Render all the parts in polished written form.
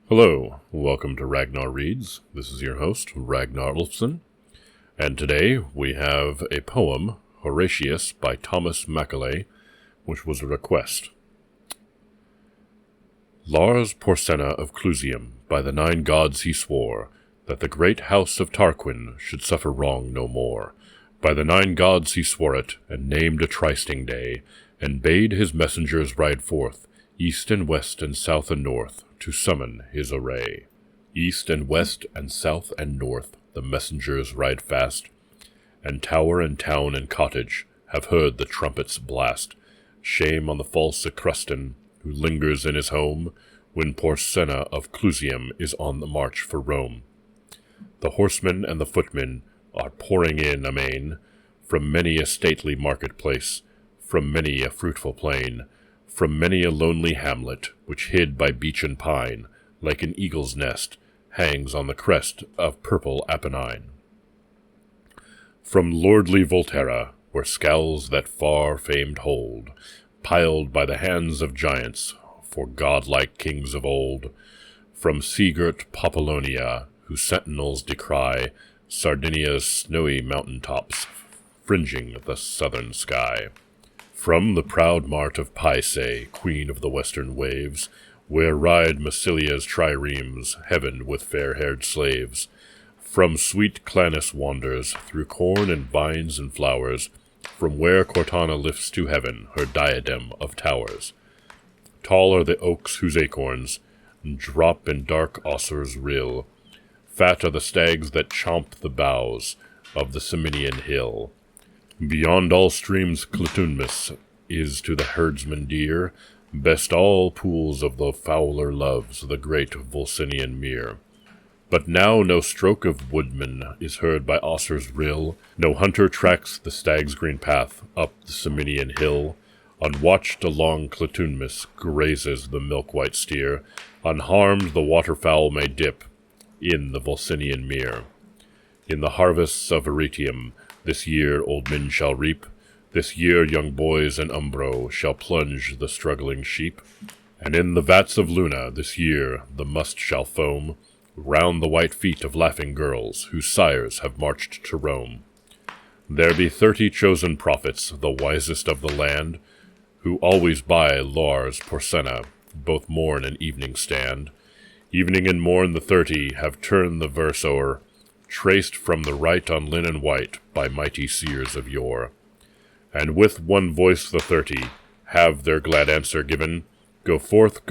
Hello, welcome to Ragnar Reads. This is your host, Ragnar Ulfson, and today we have a poem, Horatius, by Thomas Macaulay, which was a request. Lars Porsena of Clusium, by the 9 gods he swore, that the great house of Tarquin should suffer wrong no more. By the 9 gods he swore it, and named a trysting day, and bade his messengers ride forth, east and west and south and north, to summon his array. East and west and south and north the messengers ride fast, and tower and town and cottage have heard the trumpet's blast. Shame on the false Etruscan who lingers in his home, when Porsena of Clusium is on the march for Rome. The horsemen and the footmen are pouring in amain, from many a stately marketplace, from many a fruitful plain, from many a lonely hamlet, which hid by beech and pine, like an eagle's nest, hangs on the crest of purple Apennine. From lordly Volterra, where scowls that far-famed hold, piled by the hands of giants, for godlike kings of old, from sea-girt Populonia, whose sentinels descry Sardinia's snowy mountain tops, fringing the southern sky. From the proud mart of Paese, queen of the western waves, where ride Massilia's triremes, heavened with fair-haired slaves. From sweet Clanis wanders, through corn and vines and flowers, from where Cortana lifts to heaven her diadem of towers. Tall are the oaks whose acorns drop in dark Auser's rill. Fat are the stags that chomp the boughs of the Ciminian hill. Beyond all streams Clitumnus is to the herdsman dear, best all pools of the fowler loves the great Volsinian mere. But now no stroke of woodman is heard by Auser's rill, no hunter tracks the stag's green path up the Ciminian hill. Unwatched along Clitumnus grazes the milk-white steer, unharmed the waterfowl may dip in the Volsinian mere. In the harvests of Arretium this year old men shall reap, this year young boys in Umbro shall plunge the struggling sheep, and in the vats of Luna this year the must shall foam round the white feet of laughing girls whose sires have marched to Rome. There be 30 chosen prophets, the wisest of the land, who always by Lars Porsena both morn and evening stand. Evening and morn the 30 have turned the verse o'er, traced from the right on linen white by mighty seers of yore. And with one voice the 30 have their glad answer given, go forth,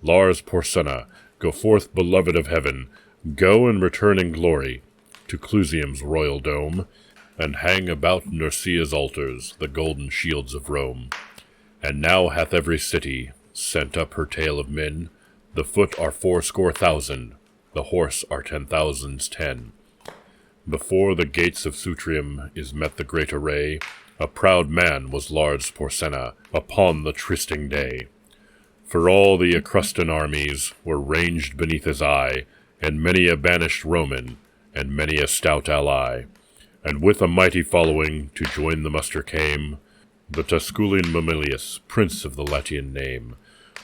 Lars Porsena, go forth, beloved of heaven, go and return in glory to Clusium's royal dome, and hang about Nursia's altars the golden shields of Rome. And now hath every city sent up her tale of men, the foot are 80,000, the horse are 10,000's 10. Before the gates of Sutrium is met the great array, a proud man was Lars Porsena upon the trysting day. For all the Etruscan armies were ranged beneath his eye, and many a banished Roman, and many a stout ally. And with a mighty following to join the muster came the Tusculan Mamilius, prince of the Latian name.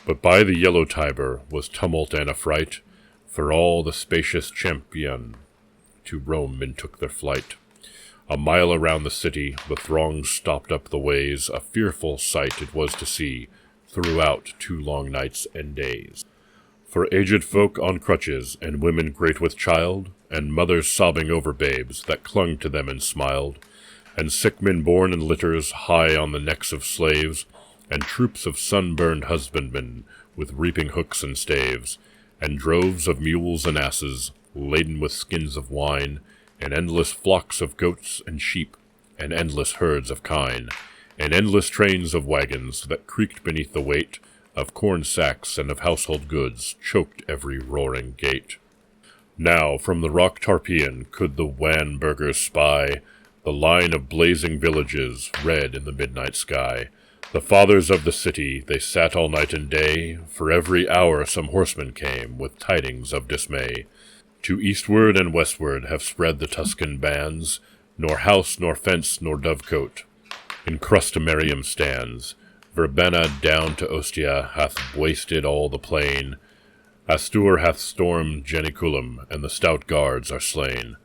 But by the yellow Tiber was tumult and affright, for all the spacious champion to Rome men took their flight. A mile around the city the throngs stopped up the ways, a fearful sight it was to see throughout 2 long nights and days. For aged folk on crutches, and women great with child, and mothers sobbing over babes that clung to them and smiled, and sick men borne in litters high on the necks of slaves, and troops of sunburned husbandmen with reaping hooks and staves, and droves of mules and asses laden with skins of wine, and endless flocks of goats and sheep, and endless herds of kine, and endless trains of wagons that creaked beneath the weight of corn sacks and of household goods choked every roaring gate. Now from the rock Tarpeian could the wan burghers spy the line of blazing villages red in the midnight sky. The fathers of the city, they sat all night and day, for every hour some horseman came with tidings of dismay. To eastward and westward have spread the Tuscan bands, nor house, nor fence, nor dovecote in Crustumerium stands. Verbenna down to Ostia hath wasted all the plain. Astur hath stormed Janiculum, and the stout guards are slain.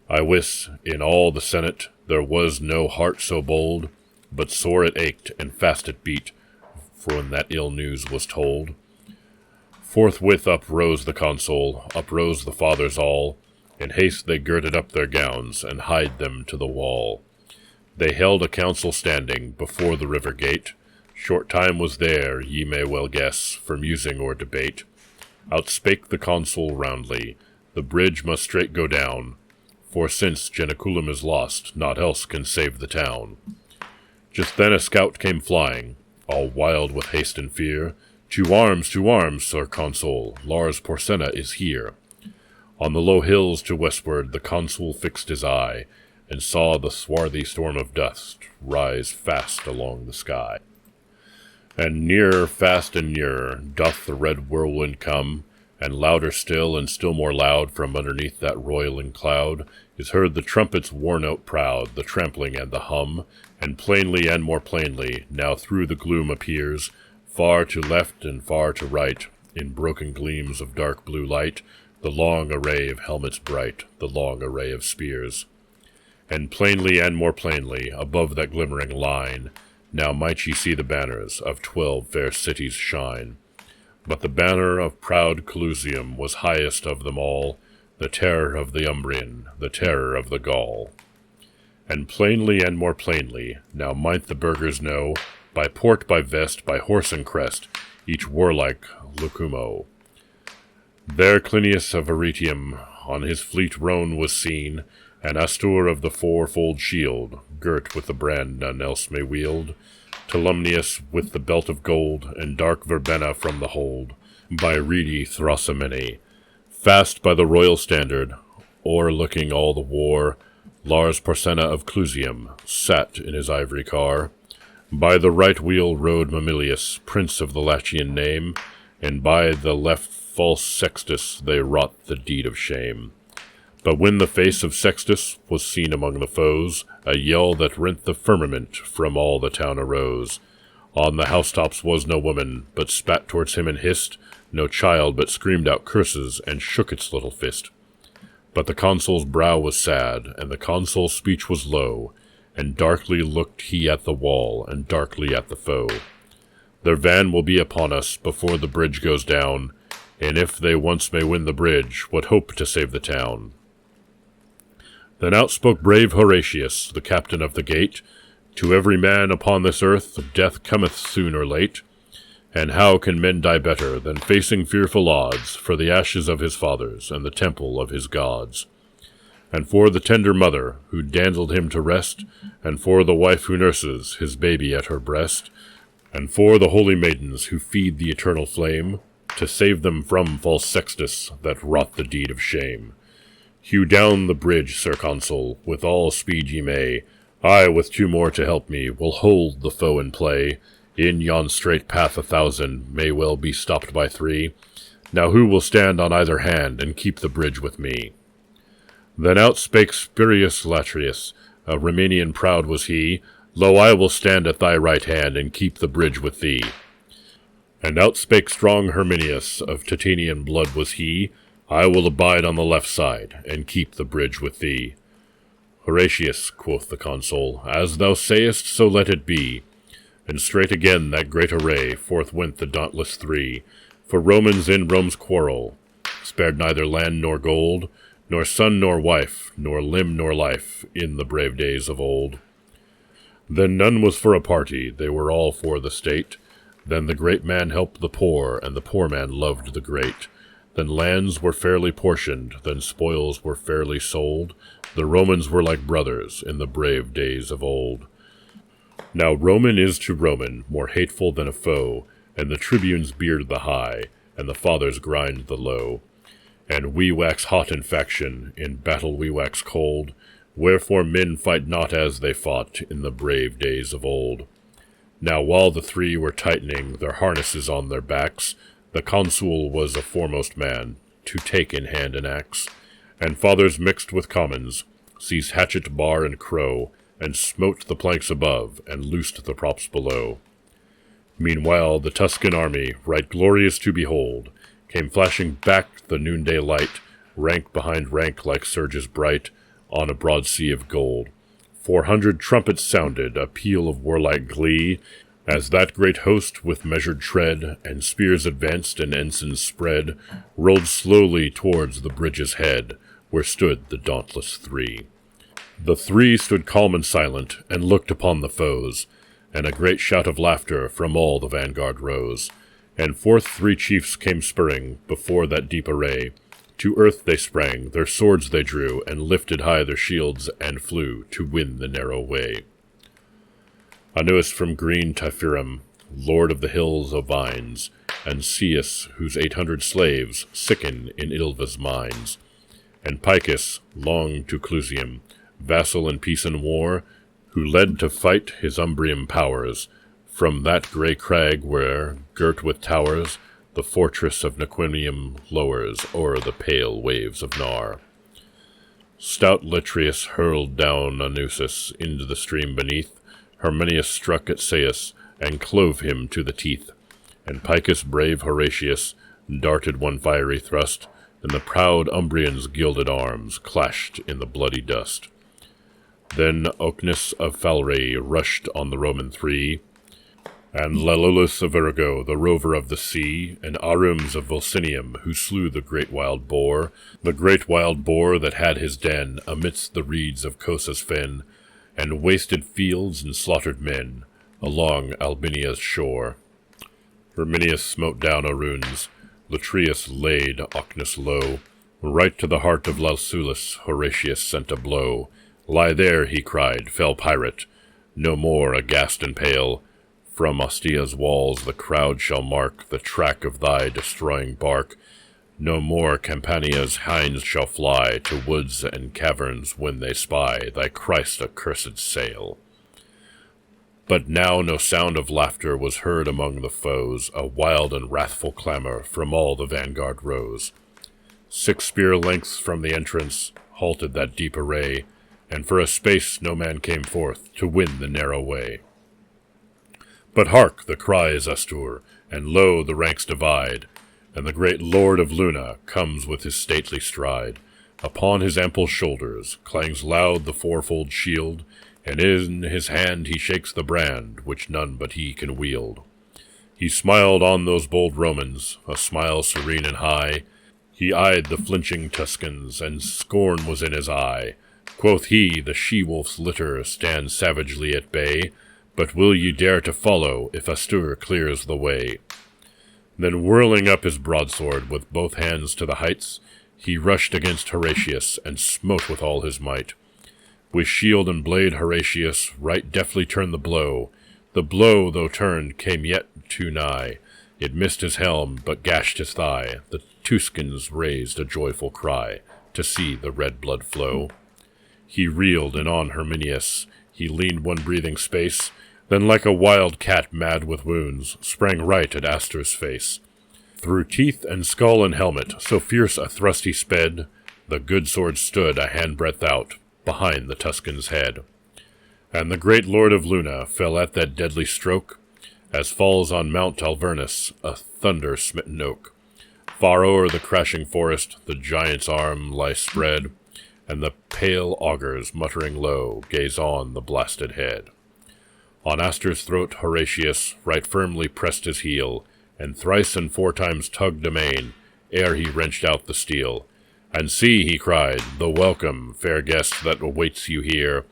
I wis, in all the senate, there was no heart so bold, but sore it ached, and fast it beat, for when that ill news was told. Forthwith uprose the consul, uprose the fathers all. In haste they girded up their gowns, and hied them to the wall. They held a council standing before the river gate. Short time was there, ye may well guess, for musing or debate. Outspake the consul roundly, the bridge must straight go down, for since Janiculum is lost, naught else can save the town. Just then a scout came flying, all wild with haste and fear. To arms, Sir Consul, Lars Porsena is here. On the low hills to westward the consul fixed his eye, and saw the swarthy storm of dust rise fast along the sky. And nearer, fast and nearer, doth the red whirlwind come, and louder still, and still more loud, from underneath that roiling cloud, is heard the trumpet's war-note proud, the trampling and the hum, and plainly and more plainly now through the gloom appears, far to left and far to right, in broken gleams of dark blue light, the long array of helmets bright, the long array of spears. And plainly and more plainly, above that glimmering line, now might ye see the banners of 12 fair cities shine. But the banner of proud Clusium was highest of them all, the terror of the Umbrian, the terror of the Gaul. And plainly and more plainly, now might the burghers know, by port, by vest, by horse and crest, each warlike Lucumo. There Clinias of Arretium on his fleet roan was seen, and Astur of the fourfold shield, girt with the brand none else may wield, Tolumnius with the belt of gold, and dark Verbenna from the hold, by reedy Thrasymene. Fast by the royal standard, o'erlooking all the war, Lars Porsena of Clusium sat in his ivory car. By the right wheel rode Mamilius, prince of the Latian name, and by the left false Sextus they wrought the deed of shame. But when the face of Sextus was seen among the foes, a yell that rent the firmament from all the town arose. On the housetops was no woman, but spat towards him and hissed, no child but screamed out curses and shook its little fist. But the consul's brow was sad, and the consul's speech was low, and darkly looked he at the wall, and darkly at the foe. Their van will be upon us before the bridge goes down, and if they once may win the bridge, what hope to save the town? Then out spoke brave Horatius, the captain of the gate, To every man upon this earth death cometh soon or late, and how can men die better than facing fearful odds for the ashes of his fathers and the temple of his gods? And for the tender mother who dandled him to rest, and for the wife who nurses his baby at her breast, and for the holy maidens who feed the eternal flame, to save them from false Sextus that wrought the deed of shame. Hew down the bridge, Sir Consul, with all speed ye may. I, with 2 more to help me, will hold the foe in play. In yon straight path 1,000 may well be stopped by 3. Now who will stand on either hand and keep the bridge with me? Then out spake Spurius Latrius, a Romanian proud was he, Lo, I will stand at thy right hand and keep the bridge with thee. And out spake strong Herminius, of Titanian blood was he, I will abide on the left side, and keep the bridge with thee. Horatius, quoth the consul, as thou sayest, so let it be. And straight again that great array, forth went the dauntless 3, for Romans in Rome's quarrel, spared neither land nor gold, nor son nor wife, nor limb nor life, in the brave days of old. Then none was for a party, they were all for the state. Then the great man helped the poor, and the poor man loved the great. Then lands were fairly portioned, then spoils were fairly sold. The Romans were like brothers in the brave days of old. Now Roman is to Roman more hateful than a foe, and the tribunes beard the high, and the fathers grind the low. And we wax hot in faction, in battle we wax cold, wherefore men fight not as they fought in the brave days of old. Now while the 3 were tightening their harnesses on their backs, the consul was a foremost man, to take in hand an axe, and fathers mixed with commons, seized hatchet, bar, and crow, and smote the planks above, and loosed the props below. Meanwhile the Tuscan army, right glorious to behold, Came flashing back the noonday light, rank behind rank like surges bright, on a broad sea of gold. 400 trumpets sounded, a peal of warlike glee, as that great host with measured tread, and spears advanced and ensigns spread, rolled slowly towards the bridge's head, where stood the dauntless three. The three stood calm and silent, and looked upon the foes, and a great shout of laughter from all the vanguard rose. And forth 3 chiefs came spurring, before that deep array. To earth they sprang, their swords they drew, and lifted high their shields, and flew to win the narrow way. Anuus from green Tipharum, lord of the hills of vines, and Ceus, whose 800 slaves sicken in Ilva's mines, and Picus, long to Clusium, vassal in peace and war, who led to fight his Umbrian powers, from that grey crag where, girt with towers, the fortress of Nequinium lowers o'er the pale waves of Nar. Stout Littrius hurled down Anuus into the stream beneath. Herminius struck at Ceus, and clove him to the teeth. And Picus brave Horatius darted one fiery thrust, and the proud Umbrian's gilded arms clashed in the bloody dust. Then Ocnus of Phalery rushed on the Roman 3, and Lalolus of Virgo, the rover of the sea, and Arums of Volsinium, who slew the great wild boar that had his den amidst the reeds of Cosa's fen, and wasted fields and slaughtered men along Albinia's shore. Herminius smote down Aruns, Latreus laid Ocnus low, right to the heart of Lausulus Horatius sent a blow. Lie there, he cried, fell pirate, no more aghast and pale. From Ostia's walls the crowd shall mark the track of thy destroying bark. No more Campania's hinds shall fly to woods and caverns when they spy thy Christ-accursed sail. But now no sound of laughter was heard among the foes, a wild and wrathful clamor from all the vanguard rose. 6 spear lengths from the entrance halted that deep array, and for a space no man came forth to win the narrow way. But hark, the cry is Astur, and lo, the ranks divide, and the great lord of Luna comes with his stately stride. Upon his ample shoulders clangs loud the fourfold shield, and in his hand he shakes the brand, which none but he can wield. He smiled on those bold Romans, a smile serene and high. He eyed the flinching Tuscans, and scorn was in his eye. Quoth he, the she-wolf's litter stands savagely at bay, but will ye dare to follow if Astur clears the way? Then whirling up his broadsword with both hands to the heights, he rushed against Horatius, and smote with all his might. With shield and blade Horatius right deftly turned the blow. The blow, though turned, came yet too nigh. It missed his helm, but gashed his thigh. The Tuscans raised a joyful cry to see the red blood flow. He reeled, and on Herminius he leaned one breathing space, then like a wild cat mad with wounds, sprang right at Astur's face. Through teeth and skull and helmet, so fierce a thrust he sped, the good sword stood a handbreadth out, behind the Tuscan's head. And the great lord of Luna fell at that deadly stroke, as falls on Mount Alvernus a thunder-smitten oak. Far o'er the crashing forest the giant's arm lies spread, and the pale augurs, muttering low, gaze on the blasted head. On Astur's throat Horatius right firmly pressed his heel, and thrice and 4 times tugged amain, ere he wrenched out the steel. And see, he cried, the welcome, fair guest, that awaits you here.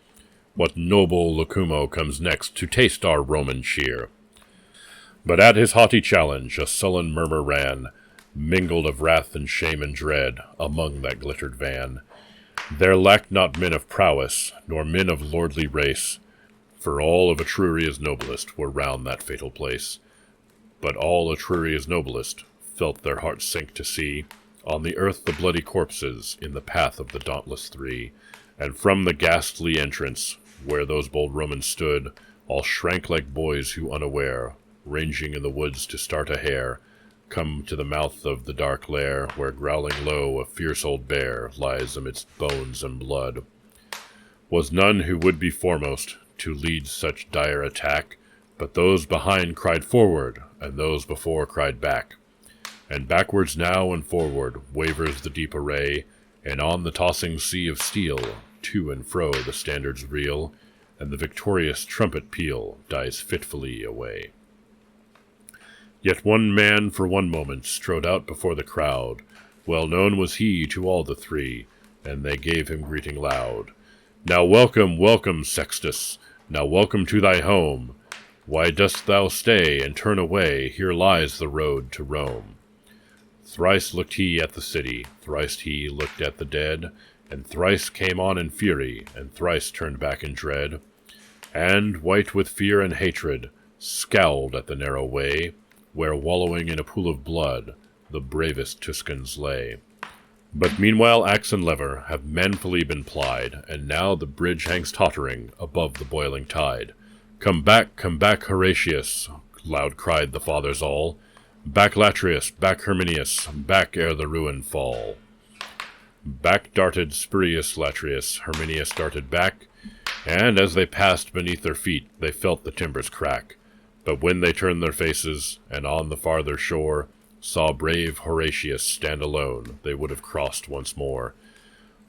What noble Lucumo comes next to taste our Roman cheer? But at his haughty challenge a sullen murmur ran, mingled of wrath and shame and dread, among that glittered van. There lacked not men of prowess, nor men of lordly race, for all of Etruria's noblest were round that fatal place. But all Etruria's noblest felt their hearts sink to see on the earth the bloody corpses in the path of the dauntless 3, and from the ghastly entrance, where those bold Romans stood, all shrank like boys who unaware, ranging in the woods to start a hare, come to the mouth of the dark lair, where growling low a fierce old bear lies amidst bones and blood. Was none who would be foremost to lead such dire attack, but those behind cried forward, and those before cried back. And backwards now and forward wavers the deep array, and on the tossing sea of steel to and fro the standards reel, and the victorious trumpet peal dies fitfully away. Yet one man for one moment strode out before the crowd. Well known was he to all the three, and they gave him greeting loud. Now welcome, welcome, Sextus, now welcome to thy home. Why dost thou stay and turn away? Here lies the road to Rome. Thrice looked he at the city, thrice he looked at the dead, and thrice came on in fury, and thrice turned back in dread, and, white with fear and hatred, scowled at the narrow way, where, wallowing in a pool of blood, the bravest Tuscans lay. But meanwhile axe and lever have manfully been plied, and now the bridge hangs tottering above the boiling tide. Come back, Horatius, loud cried the fathers all. Back Latrius, back Herminius, back ere the ruin fall. Back darted Spurius Latrius, Herminius darted back, and as they passed beneath their feet they felt the timbers crack. But when they turned their faces, and on the farther shore saw brave Horatius stand alone, they would have crossed once more.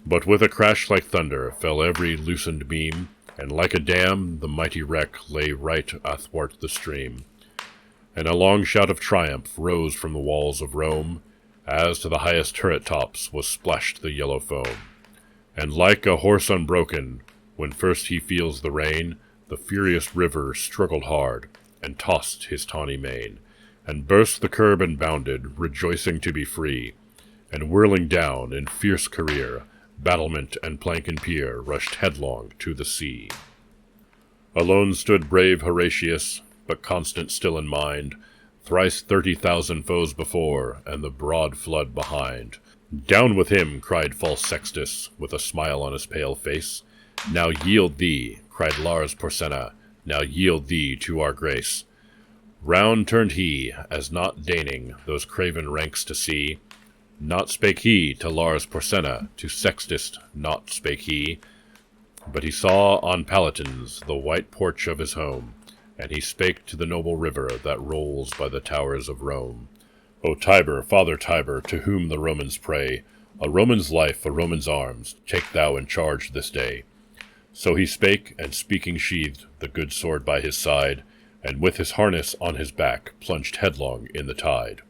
But with a crash like thunder fell every loosened beam, and like a dam the mighty wreck lay right athwart the stream. And a long shout of triumph rose from the walls of Rome, as to the highest turret tops was splashed the yellow foam. And like a horse unbroken, when first he feels the rein, the furious river struggled hard, and tossed his tawny mane, and burst the curb and bounded, rejoicing to be free, and whirling down in fierce career, battlement and plank and pier rushed headlong to the sea. Alone stood brave Horatius, but constant still in mind, thrice 30,000 foes before, and the broad flood behind. Down with him, cried false Sextus, with a smile on his pale face. Now yield thee, cried Lars Porsena, now yield thee to our grace. Round turned he, as not deigning those craven ranks to see. Not spake he to Lars Porsena, to Sextus not spake he, but he saw on Palatines the white porch of his home, and he spake to the noble river that rolls by the towers of Rome. O Tiber, Father Tiber, to whom the Romans pray, a Roman's life, a Roman's arms, take thou in charge this day. So he spake, and speaking sheathed the good sword by his side, and with his harness on his back plunged headlong in the tide.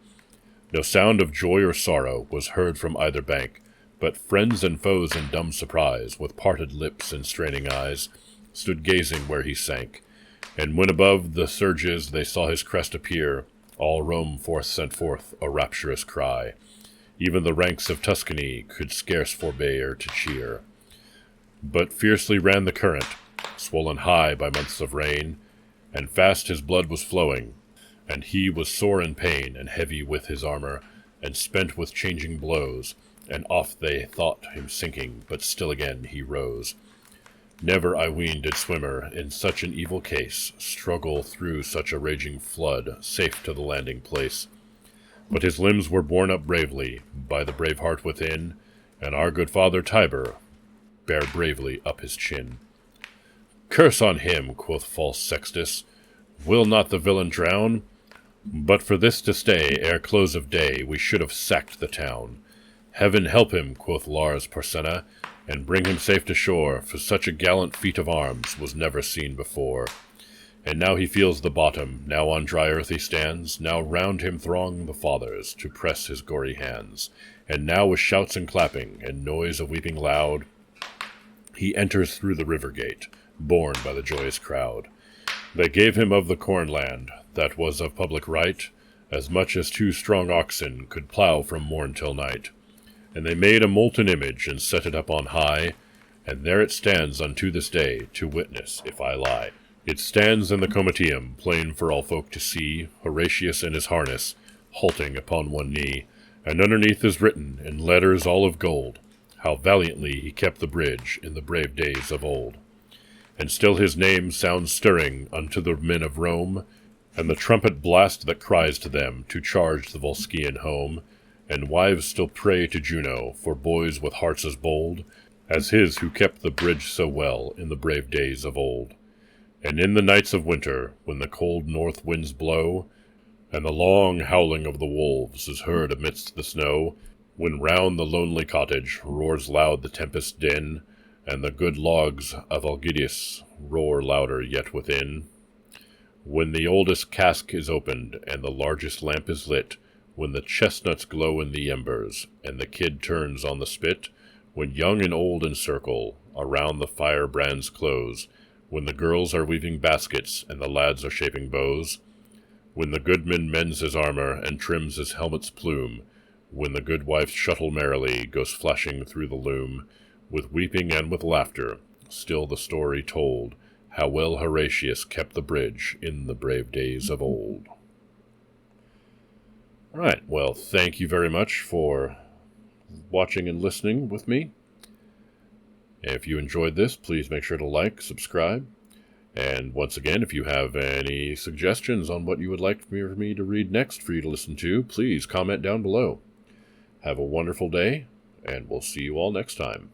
No sound of joy or sorrow was heard from either bank, but friends and foes in dumb surprise, with parted lips and straining eyes, stood gazing where he sank. And when above the surges they saw his crest appear, all Rome forth sent forth a rapturous cry. Even the ranks of Tuscany could scarce forbear to cheer. But fiercely ran the current, swollen high by months of rain, and fast his blood was flowing, and he was sore in pain, and heavy with his armor, and spent with changing blows, and oft they thought him sinking, but still again he rose. Never, I ween, did swimmer, in such an evil case, struggle through such a raging flood, safe to the landing place. But his limbs were borne up bravely, by the brave heart within, and our good father Tiber bare bravely up his chin. Curse on him, quoth false Sextus, will not the villain drown? But for this to stay, ere close of day, we should have sacked the town. Heaven help him, quoth Lars Porsena, and bring him safe to shore, for such a gallant feat of arms was never seen before. And now he feels the bottom, now on dry earth he stands, now round him throng the fathers to press his gory hands, and now with shouts and clapping, and noise of weeping loud, he enters through the river gate, borne by the joyous crowd. They gave him of the cornland, that was of public right, as much as 2 strong oxen could plough from morn till night. And they made a molten image, and set it up on high, and there it stands unto this day, to witness if I lie. It stands in the Comitium, plain for all folk to see, Horatius in his harness, halting upon one knee, and underneath is written, in letters all of gold, how valiantly he kept the bridge in the brave days of old. And still his name sounds stirring unto the men of Rome, and the trumpet blast that cries to them to charge the Volscian home, and wives still pray to Juno for boys with hearts as bold as his who kept the bridge so well in the brave days of old. And in the nights of winter, when the cold north winds blow, And the long howling of the wolves is heard amidst the snow, when round the lonely cottage roars loud the tempest din, and the good logs of Algidius roar louder yet within. When the oldest cask is opened, and the largest lamp is lit, when the chestnuts glow in the embers, and the kid turns on the spit, when young and old encircle around the firebrands close, when the girls are weaving baskets, and the lads are shaping bows, when the goodman mends his armor and trims his helmet's plume, when the goodwife's shuttle merrily goes flashing through the loom, with weeping and with laughter, still the story told, how well Horatius kept the bridge in the brave days of old. All right, well, thank you very much for watching and listening with me. If you enjoyed this, please make sure to like, subscribe, and once again, if you have any suggestions on what you would like for me to read next for you to listen to, please comment down below. Have a wonderful day, and we'll see you all next time.